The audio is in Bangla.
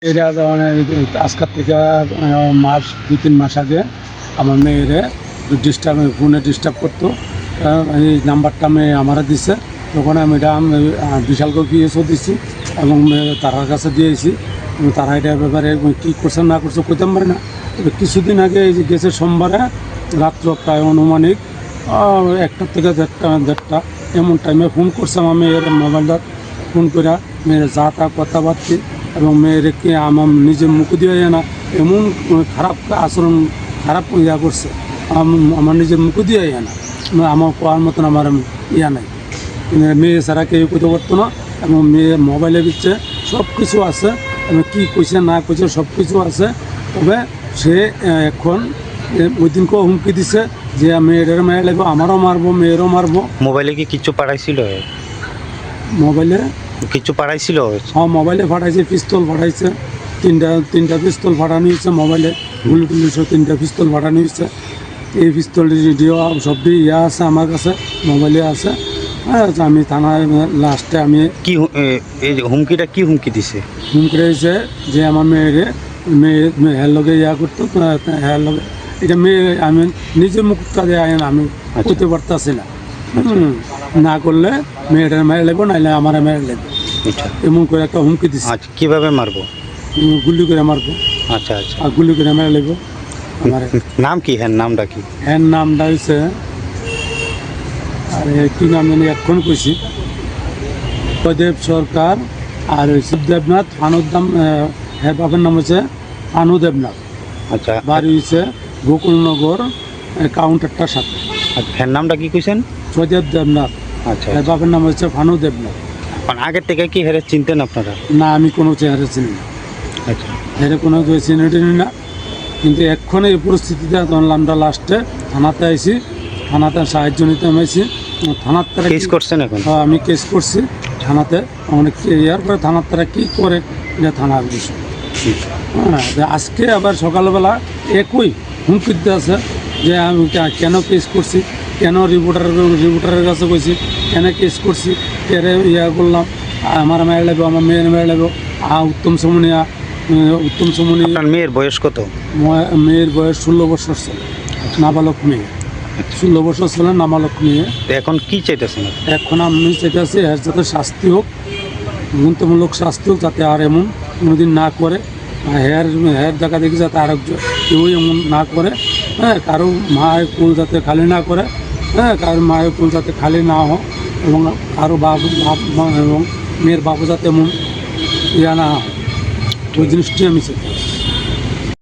এটা আজকের থেকে মাস 2-3 মাস আগে আমার মেয়েরে ফোনে ডিস্টার্ব করতো। এই নাম্বারটা মেয়ে আমারা দিছে, তখন আমি এটা বিশালকে গিয়েও দিছি এবং তারার কাছে দিয়েছি। তারা এটার ব্যাপারে কী করছে না করছে কইতে পারে না। কিছুদিন আগে এই যে গেছে সোমবারে রাত্র প্রায় অনুমানিক 1টা থেকে 1:30 এমন টাইমে ফোন করছে আমার মেয়ের মোবাইলটা। ফোন করে মেয়ের যা তা কথাবার্তি এবং মেয়েরকে আমার নিজের মুখ দিয়ে না এমন খারাপ আচরণ খারাপ ইয়া করছে, আমার নিজের মুখ দিয়ে না আমার কোয়ার মতন আমার ইয়া নাই। মেয়ে ছাড়া কেউ করতে পারতো না এবং মেয়ে মোবাইলে দিচ্ছে সব কিছু আছে এবং কী কইছে না কইছে সব কিছু আছে। তবে সে এখন ওই দিনকেও হুমকি দিছে যে মেয়েটার মেয়ে লাগবে, আমারও মারবো মেয়েরও মারবো। মোবাইলে কি কিছু পাঠাইছিল? মোবাইলে কিছু পাঠাইছিল? হ্যাঁ, মোবাইলে পাঠাইছে, পিস্তল পাঠাইছে, তিনটা পিস্তল পাঠানো হয়েছে মোবাইলে, গুলি টুলি সব 3টা পিস্তল পাঠানো হয়েছে। এই পিস্তলের ভিডিও সবই ইয়া আছে আমার কাছে, মোবাইলে আছে। হ্যাঁ, আমি থানায় লাস্টে আমি কি এই হুমকিটা কি হুমকি দিছে? হুমকি রয়েছে যে আমার মেয়ের লগে ইয়া করতো, হ্যাঁ লগে এটা মেয়ে আমি নিজের মুখটা দিয়ে আমি করতে পারতাছি না। না করলে মেয়েটার মেরে লাগবো, নাইলে আমার মেরে লাগবে, এমন করে একটা হুমকি দিচ্ছে। আচ্ছা, কিভাবে মারবো? গুলি করে মারবো। আচ্ছা আচ্ছা, আর গুলি করে মেরে লাগবো। আমার নাম কি? হ্যাঁ, নামটা কি? হ্যাঁ, নামটা হচ্ছে আরে কি নাম জানি এখন কইছি, জয়দেব সরকার। আর শিবদেবনাথ ফানুদ্দাম, হ্যাঁ বাপের নাম হচ্ছে ফানু দেবনাথ। আচ্ছা, বাড়ি হচ্ছে গোকুলনগর কাউন্টারটার সাথে। হ্যাঁ, নামটা কি কইছেন? জয়দেব দেবনাথ। আচ্ছা, হ্যাঁ বাপের নাম হচ্ছে ফানু দেবনাথ। আগের থেকে কি হেরে চিনতেন আপনারা? না, আমি কোনো চেহারা চিনি না, আচ্ছা, হেরে কোনো চিনি টিনি না। কিন্তু এক্ষণে এই পরিস্থিতিতে আমরা লাস্টে থানাতে আইছি, থানাতে সাহায্য নিতে আইছি। থানার তারা কেস করছেন এখন? আমি কেস করছি থানাতে। অনেক ইয়ার পরে থানার তারা কী করে এটা থানার বিষয়। হ্যাঁ, আজকে আবার সকালবেলা হুমকি দিতে আছে যে আমি কেন কেস করছি, কেন রিপোর্টারের কাছে কইছি, কেন কেস করছি, কেন ইয়া করলাম, আমার মেয়ে লাগবে, আমার মেয়ের মেয়ে লাগবে। উত্তম সমনি। আপনার মেয়ের বয়স কত? মেয়ের বয়স 16 বছর ছিল, নাবালক মেয়ে। 16 বছর ছিল, নাবালক মেয়ে। এখন কি চাইতেছেন? এখন আমি চাইতেছি এর যাতে শাস্তি হোক, গুরুত্বমূলক শাস্তি হোক, যাতে আর এমন কোনোদিন না করে। হেয়ার দেখা দেখি যাতে আর কেউ এমন না করে। হ্যাঁ, কারো মায়ের কুল যাতে খালি না করে। হ্যাঁ, কারো মায়ের কুল যাতে খালি না হোক এবং কারো বাপ এবং মেয়ের বাবু যাতে এমন ইয়া না হয়, ওই জিনিসটি আমি চাই।